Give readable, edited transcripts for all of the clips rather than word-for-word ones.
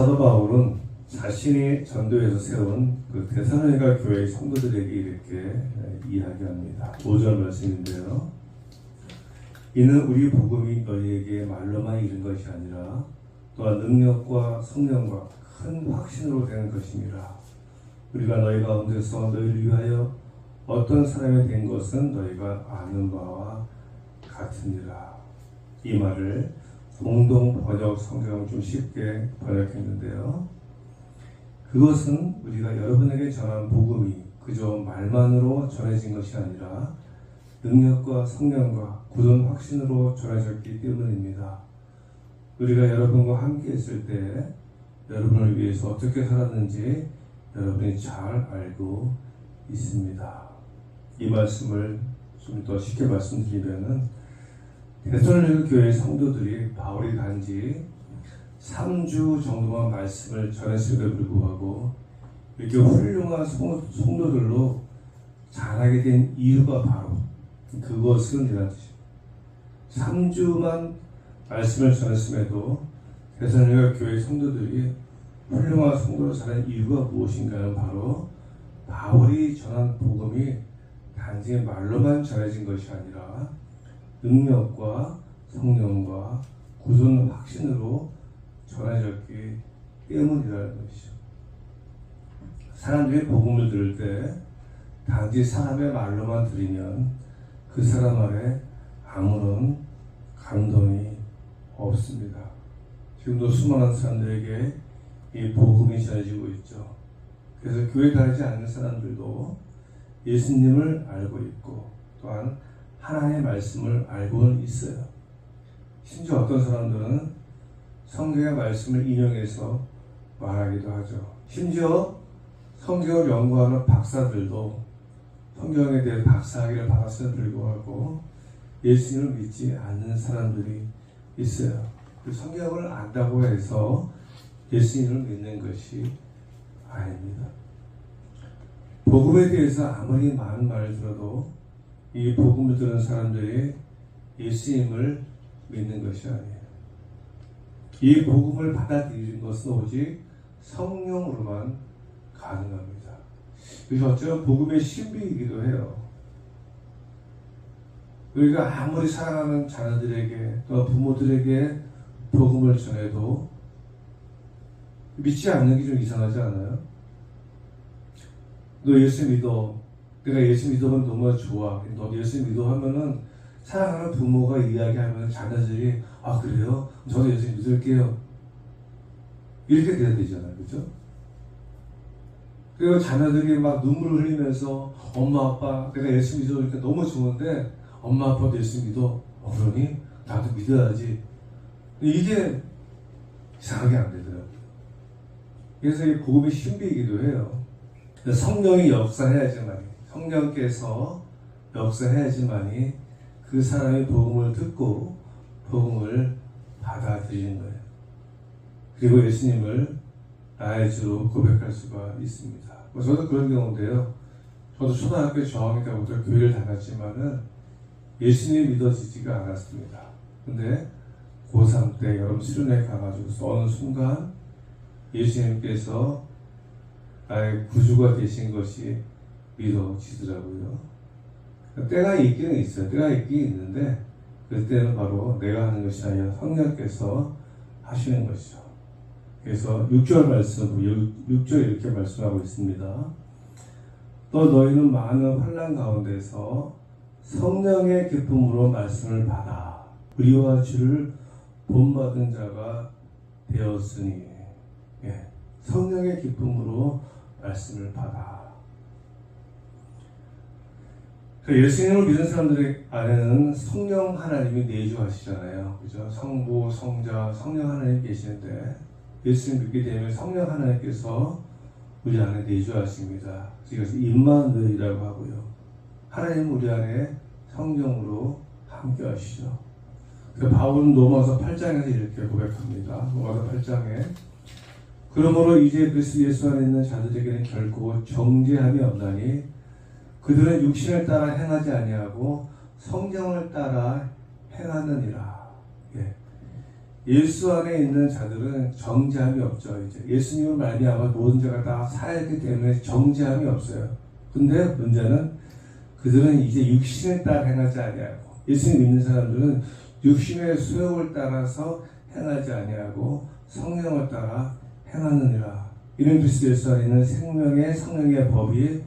사도 바울은 자신이 전도에서 세운 그 데살로니가 교회의 성도들에게 이렇게 이야기합니다. 5절 말씀인데요. 이는 우리 복음이 너희에게 말로만 이른 것이 아니라 또한 능력과 성령과 큰 확신으로 된 것이니라. 우리가 너희 가운데서 너희를 위하여 어떤 사람이 된 것은 너희가 아는 바와 같으니라. 이 말을 공동 번역 성경을 좀 쉽게 번역했는데요. 그것은 우리가 여러분에게 전한 복음이 그저 말만으로 전해진 것이 아니라 능력과 성령과 굳은 확신으로 전해졌기 때문입니다. 우리가 여러분과 함께 있을 때 여러분을 위해서 어떻게 살았는지 여러분이 잘 알고 있습니다. 이 말씀을 좀 더 쉽게 말씀드리면은 데살로니가 교회 성도들이 바울이 단지 3주 정도만 말씀을 전했음에도 불구하고 이렇게 훌륭한 성도들로 자라게 된 이유가 바로 그것은 이란 뜻입니다. 3주만 말씀을 전했음에도 데살로니가 교회 성도들이 훌륭한 성도로 자란 이유가 무엇인가는 바로 바울이 전한 복음이 단지 말로만 전해진 것이 아니라 능력과 성령과 굳은 확신으로 전해졌기 때문이라는 것이죠. 사람들이 복음을 들을 때 단지 사람의 말로만 들으면 그 사람 안에 아무런 감동이 없습니다. 지금도 수많은 사람들에게 이 복음이 전해지고 있죠. 그래서 교회 다니지 않는 사람들도 예수님을 알고 있고 또한 하나님의 말씀을 알고는 있어요. 심지어 어떤 사람들은 성경의 말씀을 인용해서 말하기도 하죠. 심지어 성경을 연구하는 박사들도 성경에 대해 박사학위를 받았음에도 불구하고 예수님을 믿지 않는 사람들이 있어요. 그 성경을 안다고 해서 예수님을 믿는 것이 아닙니다. 복음에 대해서 아무리 많은 말을 들어도 이 복음을 들은 사람들이 예수님을 믿는 것이 아니에요. 이 복음을 받아들이는 것은 오직 성령으로만 가능합니다. 그래서 어쩌면 복음의 신비이기도 해요. 우리가 아무리 사랑하는 자녀들에게 또 부모들에게 복음을 전해도 믿지 않는 게 좀 이상하지 않아요? 너 예수 믿어. 내가 예수 믿어면 너무 좋아. 너 예수 믿어 하면은 사랑하는 부모가 이야기하면 자녀들이 아 그래요? 저도 예수 믿을게요. 이렇게 돼야 되잖아요. 그죠? 그리고 자녀들이 막 눈물을 흘리면서 엄마 아빠 내가 예수 믿으니까 너무 좋은데 엄마 아빠도 예수 믿어. 그러니 나도 믿어야지. 이게 이상하게 안 되더라고요. 그래서 이 복음의 신비이기도 해요. 성령이 역사해야지만이 성령께서 역사해야지만이 그 사람이 복음을 듣고 복음을 받아들이는 거예요. 그리고 예수님을 나의 주로 고백할 수가 있습니다. 저도 그런 경우인데요. 저도 초등학교 저학년 때부터 교회를 다녔지만은 예수님이 믿어지지가 않았습니다. 근데 고3 때 여름 수련회 가가지고 어느 순간 예수님께서 나의 구주가 되신 것이 믿어지더라고요. 때가 있기는 있어요. 때가 있긴 있는데 그때는 바로 내가 하는 것이 아니라 성령께서 하시는 것이죠. 그래서 6절 말씀, 6절 이렇게 말씀하고 있습니다. 또 너희는 많은 환난 가운데서 성령의 기쁨으로 말씀을 받아 우리와 주를 본받은 자가 되었으니 성령의 기쁨으로 말씀을 받아. 예수님을 믿는 사람들 안에는 성령 하나님이 내주하시잖아요. 그죠? 성부, 성자, 성령 하나님 계시는데 예수님 믿게 되면 성령 하나님께서 우리 안에 내주하십니다. 그래서 임마누엘이라고 하고요. 하나님 우리 안에 성령으로 함께 하시죠. 바울은 로마서 8장에서 이렇게 고백합니다. 로마서 8장에 그러므로 이제 그리스도 예수 안에 있는 자들에게는 결코 정죄함이 없나니 그들은 육신을 따라 행하지 아니하고 성령을 따라 행하느니라. 예수 안에 있는 자들은 정죄함이 없죠. 이제 예수님을 말미암아 모든 자가 다 살기 때문에 정죄함이 없어요. 근데 문제는 그들은 이제 육신에 따라 행하지 아니하고, 예수님 믿는 사람들은 육신의 수욕을 따라서 행하지 아니하고 성령을 따라 행하느니라. 이는 그리스도 예수 안에 있는 생명의 성령의 법이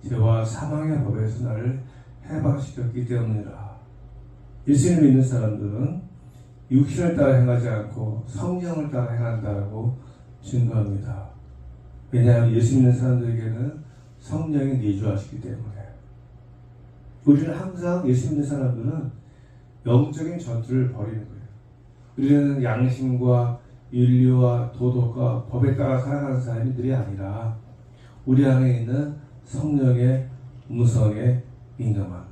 죄와 사망의 법에서 나를 해방시켰기 때문이라. 예수님 믿는 사람들은 육신을 따라 행하지 않고 성령을 따라 행한다고 증거합니다. 왜냐하면 예수 믿는 사람들에게는 성령이 내주하시기 때문에. 우리는 항상 예수 믿는 사람들은 영적인 전투를 벌이는 거예요. 우리는 양심과 윤리와 도덕과 법에 따라 살아가는 사람들이 아니라 우리 안에 있는 성령의 음성에 민감한,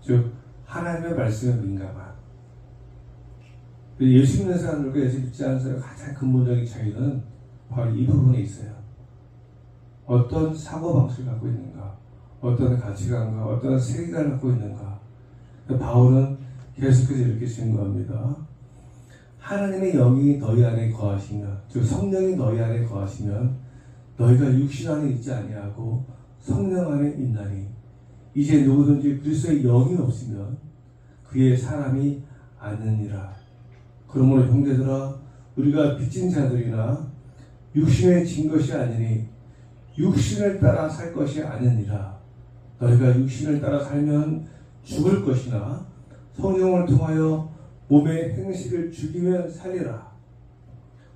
즉 하나님의 말씀에 민감한. 예수 믿는 사람들과 예수 믿지 않는 사람의 가장 근본적인 차이는 바로 이 부분에 있어요. 어떤 사고방식을 갖고 있는가, 어떤 가치관과 어떤 세계관을 갖고 있는가. 바울은 계속해서 이렇게 증거합니다. 하나님의 영이 너희 안에 거하시면, 즉 성령이 너희 안에 거하시면 너희가 육신 안에 있지 아니하고 성령 안에 있나니, 이제 누구든지 그리스도의 영이 없으면 그의 사람이 아니니라. 그러므로 형제들아, 우리가 빚진 자들이나 육신에 진 것이 아니니 육신을 따라 살 것이 아니니라. 너희가 육신을 따라 살면 죽을 것이나 성령을 통하여 몸의 행실을 죽이면 살리라.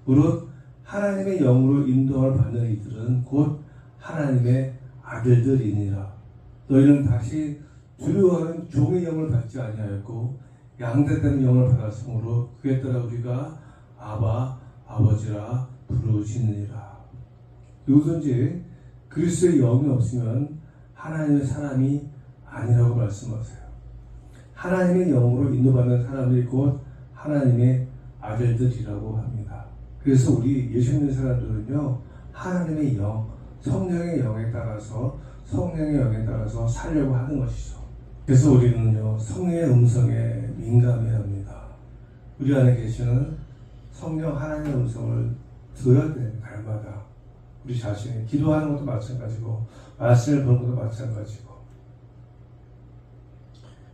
무릇 하나님의 영으로 인도함을 받는 이들은 곧 하나님의 아들들이니라. 너희는 다시 두려워하는 종의 영을 받지 아니하였고 양대되는 영을 받았으므로 그에 따라 우리가 아바 아버지라 부르시느니라. 누구든지 그리스도의 영이 없으면 하나님의 사람이 아니라고 말씀하세요. 하나님의 영으로 인도받는 사람들이 곧 하나님의 아들들이라고 합니다. 그래서 우리 예수 믿는 사람들은요, 하나님의 영, 성령의 영에 따라서, 성령의 영에 따라서 살려고 하는 것이죠. 그래서 우리는요, 성령의 음성에 민감해야 합니다. 우리 안에 계시는 성령 하나님의 음성을 들어야 돼요. 날마다 우리 자신이 기도하는 것도 마찬가지고 말씀을 보는 것도 마찬가지고.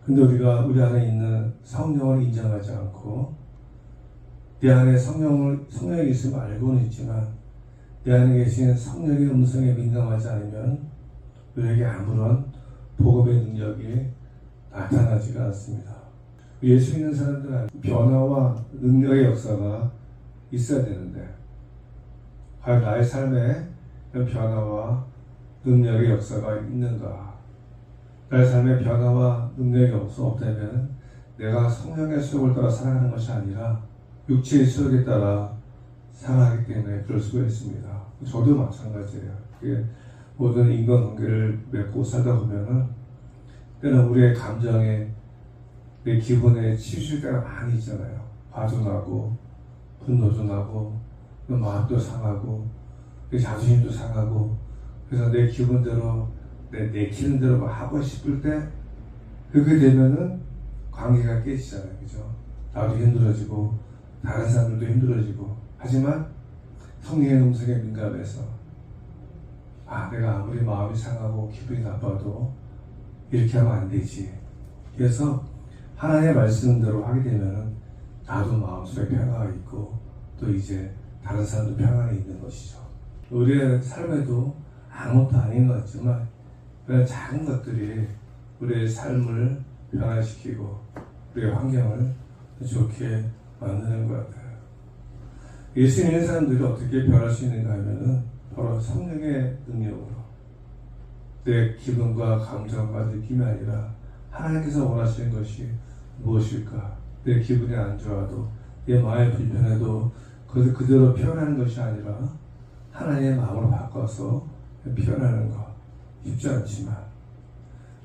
근데 우리가 우리 안에 있는 성령을 인정하지 않고 내 안에 성령이 있음을 알고는 있지만 내 안에 계신 성령의 음성에 민감하지 않으면 우리에게 아무런 복음의 능력이 나타나지가 않습니다. 예수 믿는 사람들은 변화와 능력의 역사가 있어야 되는데, 과연 나의 삶에 변화와 능력의 역사가 있는가? 나의 삶에 변화와 능력이 없다면 내가 성령의 수욕을 따라 살아가는 것이 아니라 육체의 수욕에 따라 살아가기 때문에 그럴 수가 있습니다. 저도 마찬가지예요. 모든 인간관계를 맺고 살다 보면은 때는 우리의 감정에, 내 기분에 치우칠 때가 많이 있잖아요. 화도 나고 분노도 나고 마음도 상하고 자존심도 상하고, 그래서 내 기분대로 내키는 대로 막 하고 싶을 때 그렇게 되면은 관계가 깨지잖아요. 그죠? 나도 힘들어지고 다른 사람들도 힘들어지고. 하지만 성령의 음성에 민감해서 내가 아무리 마음이 상하고 기분이 나빠도 이렇게 하면 안 되지. 그래서 하나님의 말씀대로 하게 되면은 나도 마음속에 평화가 있고 또 이제 다른 사람도 평안에 있는 것이죠. 우리의 삶에도 아무것도 아닌 것 같지만 그런 작은 것들이 우리의 삶을 변화시키고 우리의 환경을 좋게 만드는 것 같아요. 예수 믿는 사람들이 어떻게 변할 수 있는가 하면은 바로 성령의 능력으로, 내 기분과 감정과 느낌이 아니라 하나님께서 원하시는 것이 무엇일까? 내 기분이 안 좋아도, 내 마음이 불편해도 그것을 그대로 표현하는 것이 아니라 하나님의 마음으로 바꿔서 표현하는 것. 쉽지 않지만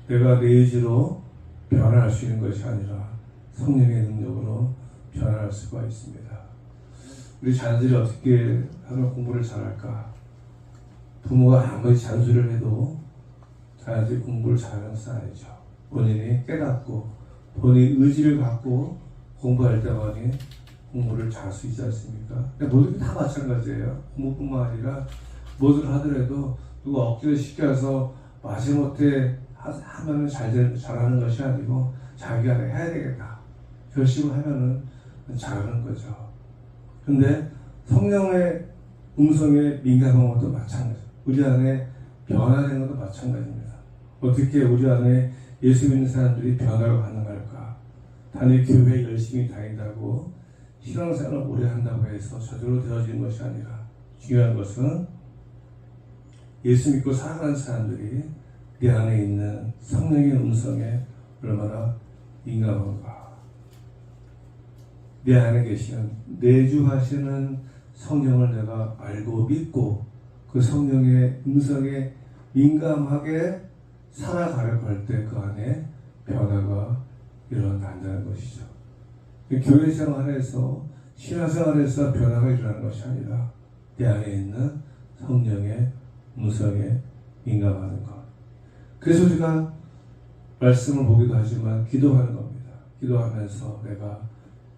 내가 내 의지로 변화할 수 있는 것이 아니라 성령의 능력으로 변화할 수가 있습니다. 우리 자녀들이 어떻게 하면 공부를 잘할까? 부모가 아무리 잔소리를 해도 자녀들이 공부를 잘하는 것은 아니죠. 본인이 깨닫고 본인이 의지를 갖고 공부할 때만이 공부를 잘할 수 있지 않습니까? 모든 게 다 마찬가지예요. 공부뿐만 아니라 뭐든 하더라도 누가 억지로 시켜서 마지못해 하면은 잘하는 것이 아니고 자기가 해야 되겠다 결심을 하면은 잘하는 거죠. 근데 성령의 음성에 민감한 것도 마찬가지예요. 우리 안에 변화되는 것도 마찬가지입니다. 어떻게 우리 안에 예수 믿는 사람들이 변화가 가능할까? 단일 교회 열심히 다닌다고 신앙생활을 오래 한다고 해서 저절로 되어지는 것이 아니라 중요한 것은 예수 믿고 살아가는 사람들이 내 안에 있는 성령의 음성에 얼마나 민감한가. 내 안에 계시는 내주하시는 성령을 내가 알고 믿고 그 성령의 음성에 민감하게 살아가려고 할 때 그 안에 변화가 일어난다는 것이죠. 교회 생활에서 신앙생활에서 변화가 일어나는 것이 아니라 내 안에 있는 성령의 음성에 민감하는 것. 그래서 우리가 말씀을 보기도 하지만 기도하는 겁니다. 기도하면서 내가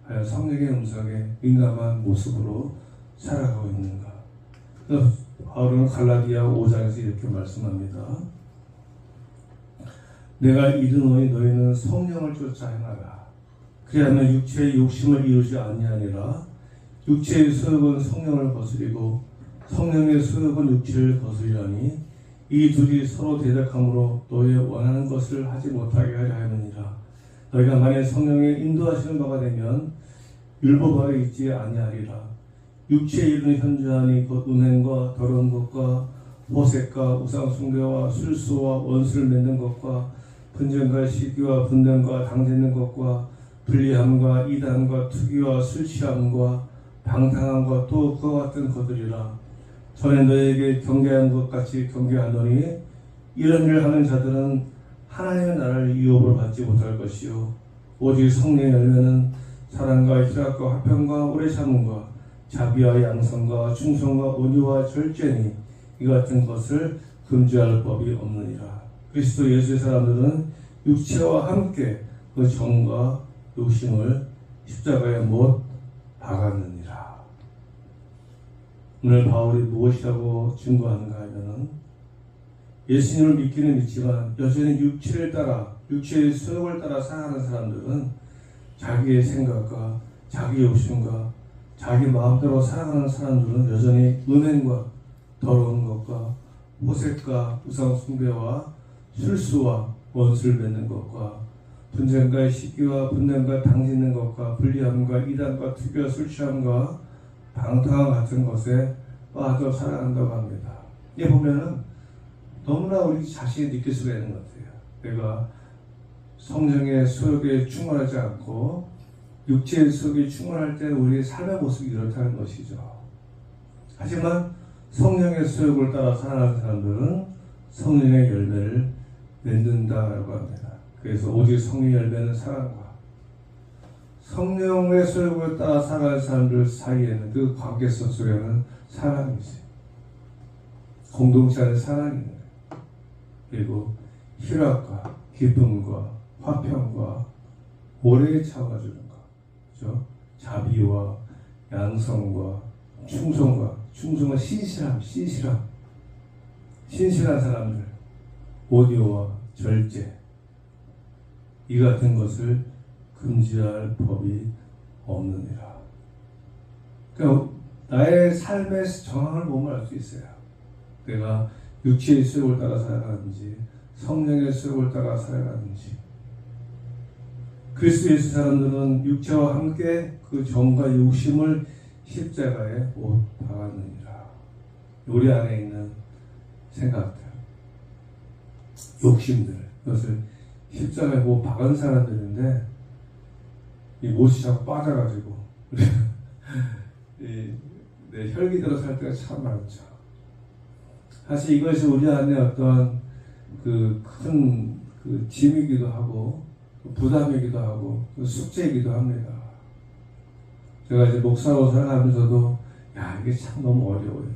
과연 성령의 음성에 민감한 모습으로 살아가고 있는가. 바울은 갈라디아 5장에서 이렇게 말씀합니다. 내가 이르노니 너희는 성령을 쫓아 행하라. 그리하면 육체의 욕심을 이루지 아니하니라. 육체의 소욕은 성령을 거스리고 성령의 소욕은 육체를 거스리려니 이 둘이 서로 대적함으로 너희의 원하는 것을 하지 못하게 하려 하느니라. 너희가 만일 성령의 인도하시는 바가 되면 율법 아래 있지 아니하리라. 육체에 이르는 현주하니 곧 은행과 더러운 것과 호색과 우상숭배와 술수와 원수를 맺는 것과 분쟁과 시기와 분쟁과 당짓는 것과 불리함과 이단과 투기와 술 취함과 방탕함과 또 그와 같은 것들이라. 전에 너에게 경계한 것 같이 경계하노니 이런 일을 하는 자들은 하나님의 나라를 유업으로 받지 못할 것이요 오직 성령의 열매는 사랑과 희락과 화평과 오래 참음과 자비와 양성과 충성과 온유와 절제니 이 같은 것을 금지할 법이 없느니라. 그리스도 예수의 사람들은 육체와 함께 그 정과 욕심을 십자가에 못 박았느니라. 오늘 바울이 무엇이라고 증거하는가 하면은 예수님을 믿기는 믿지만 여전히 육체를 따라 육체의 소욕을 따라 살아가는 사람들은 자기의 생각과 자기 욕심과 자기 마음대로 살아가는 사람들은 여전히 은행과 더러운 것과 호색과 우상 숭배와 술수와 원수를 맺는 것과 분쟁과 시기와 분쟁과 당짓는 것과 불리함과 이단과 투기와 술 취함과 방탕함 같은 것에 빠져 살아간다고 합니다. 이게 보면은 너무나 우리 자신이 느낄 수가 있는 것 같아요. 내가 성령의 소욕에 충만하지 않고 육체의 소욕에 충만할 때 우리의 삶의 모습이 이렇다는 것이죠. 하지만 성령의 소욕을 따라 살아가는 사람들은 성령의 열매를 맺는다라고 합니다. 그래서 오직 성령의 열매는 사랑과 성령의 소욕을 따라 살아가는 사람들 사이에는 그 관계성 속에는 사랑이 있어요. 공동체 안에 사랑이 있는 거예요. 그리고 희락과 기쁨과 화평과 오래 참아주는 것, 그렇죠? 자비와 양성과 충성은 신실한 사람들, 오디오와 절제, 이 같은 것을 금지할 법이 없느니라. 그러니까 나의 삶의 정황을 보면 알 수 있어요. 내가 육체의 수욕을 따라 살아가는지 성령의 수욕을 따라 살아가는지. 그리스도 예수 사람들은 육체와 함께 그 정과 욕심을 십자가에 못 박았느니라. 우리 안에 있는 생각들, 욕심들, 그것을 십자가에 못 박은 사람들인데 이 못이 자꾸 빠져가지고 내 혈기대로 살 때가 참 많죠. 사실 이것이 우리 안에 어떤 큰 짐이기도 하고 부담이기도 하고 숙제이기도 합니다. 제가 이제 목사로 살아가면서도 이게 참 너무 어려워요.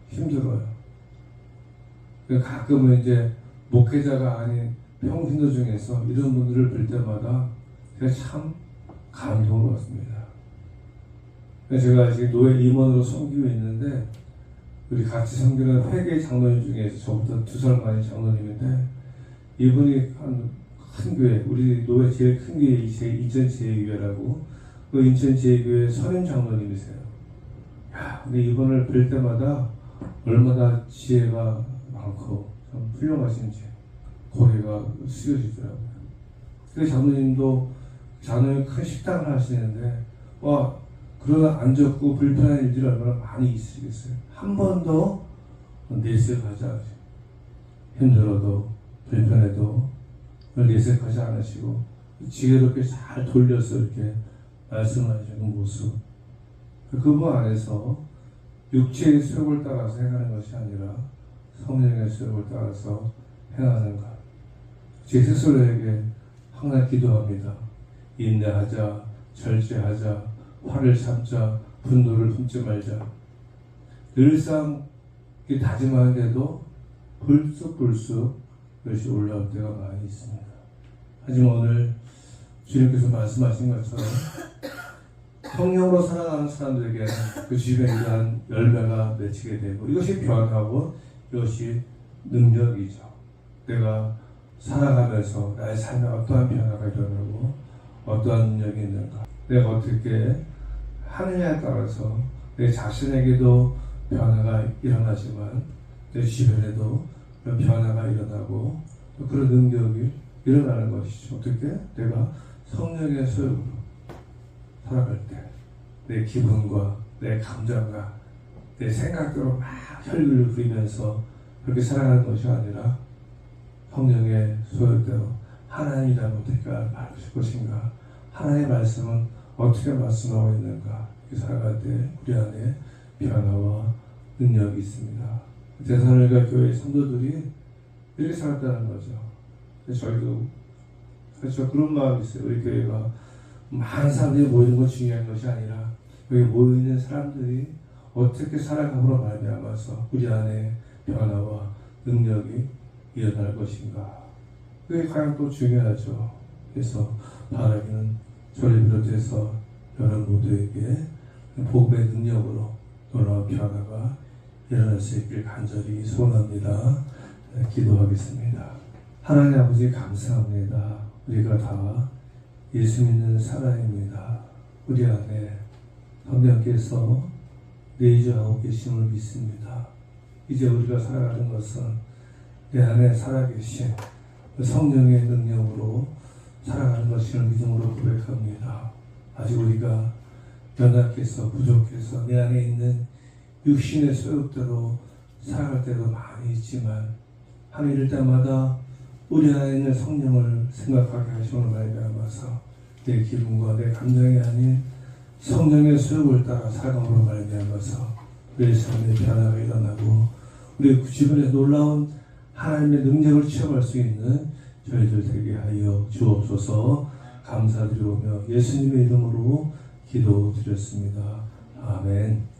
힘들어요. 가끔은 이제 목회자가 아닌 평신도 중에서 이런 분들을 볼 때마다 제가 참 감동을 받습니다. 제가 지금 노예 임원으로 섬기고 있는데 우리 같이 섬기는 회계 장로님 중에서 저보다 2살 많은 장로님인데 이분이 큰 교회, 우리 노예 제일 큰 교회 인천제일교회라고 그 인천제일교회 선임 장로님이세요. 야, 근데 이분을 뵐 때마다 얼마나 지혜가 많고 참 훌륭하신지 고개가 숙여지더라고요. 그 장로님 큰 식당을 하시는데 그러나 안 좋고 불편한 일들이 얼마나 많이 있으시겠어요. 한 번도 내색하지 않으시고 힘들어도 불편해도 내색하지 않으시고 지혜롭게 잘 돌려서 이렇게 말씀하시는 모습, 그분 안에서 육체의 수욕을 따라서 행하는 것이 아니라 성령의 수욕을 따라서 행하는 것. 제 스스로에게 항상 기도합니다. 인내하자, 절제하자, 화를 참자, 분노를 품지 말자. 늘상 다짐하는데도 불쑥불쑥 그것이 올라올 때가 많이 있습니다. 하지만 오늘 주님께서 말씀하신 것처럼 성령으로 살아가는 사람들에게 그 주변에 대한 열매가 맺히게 되고 이것이 변하고 이것이 능력이죠. 내가 살아가면서 나의 삶에 어떠한 변화가 일어나고 어떠한 능력이 있는가, 내가 어떻게 하느냐에 따라서 내 자신에게도 변화가 일어나지만 내 주변에도 그런 변화가 일어나고 그런 능력이 일어나는 것이죠. 어떻게? 내가 성령의 소욕으로 살아갈 때 내 기분과 내 감정과 내 생각대로 막 혈기를 부리면서 그렇게 살아가는 것이 아니라 성령의 소욕대로 하나님이라면 어떻게 할 것인가, 하나님의 말씀은 어떻게 말씀하고 있는가, 이렇게 살아갈 때 우리 안에 변화와 능력이 있습니다. 데살로니가 교회 성도들이 이렇게 살았다는 거죠. 저희도 그렇죠. 그런 마음이 있어요. 우리 교회가 많은 사람들이 모이는 건 중요한 것이 아니라 여기 모이는 사람들이 어떻게 살아감으로 말미암아서 우리 안에 변화와 능력이 일어날 것인가. 그게 가장 또 중요하죠. 그래서 바라기는 저를 비롯해서 여러분 모두에게 복음의 능력으로 놀라운 변화가 일어날 수 있길 간절히 소원합니다. 기도하겠습니다. 하나님 아버지 감사합니다. 우리가 다 예수 믿는 사람입니다. 우리 안에 성령께서 내주하고 계심을 믿습니다. 이제 우리가 살아가는 것은 내 안에 살아계신 성령의 능력으로 살아가는 것을 믿음으로 고백합니다. 아직 우리가 연약해서 부족해서 내 안에 있는 육신의 소욕대로 살아갈 때도 많이 있지만 하늘 이럴 때마다 우리 안에 있는 성령을 생각하게 하시는 말미암아서 내 기분과 내 감정이 아닌 성령의 소욕을 따라 살아감으로 말미암아서 우리의 삶에 변화가 일어나고 우리 주변에 놀라운 하나님의 능력을 체험할 수 있는 저희들 되게 하여 주옵소서. 감사드리오며 예수님의 이름으로 기도드렸습니다. 아멘.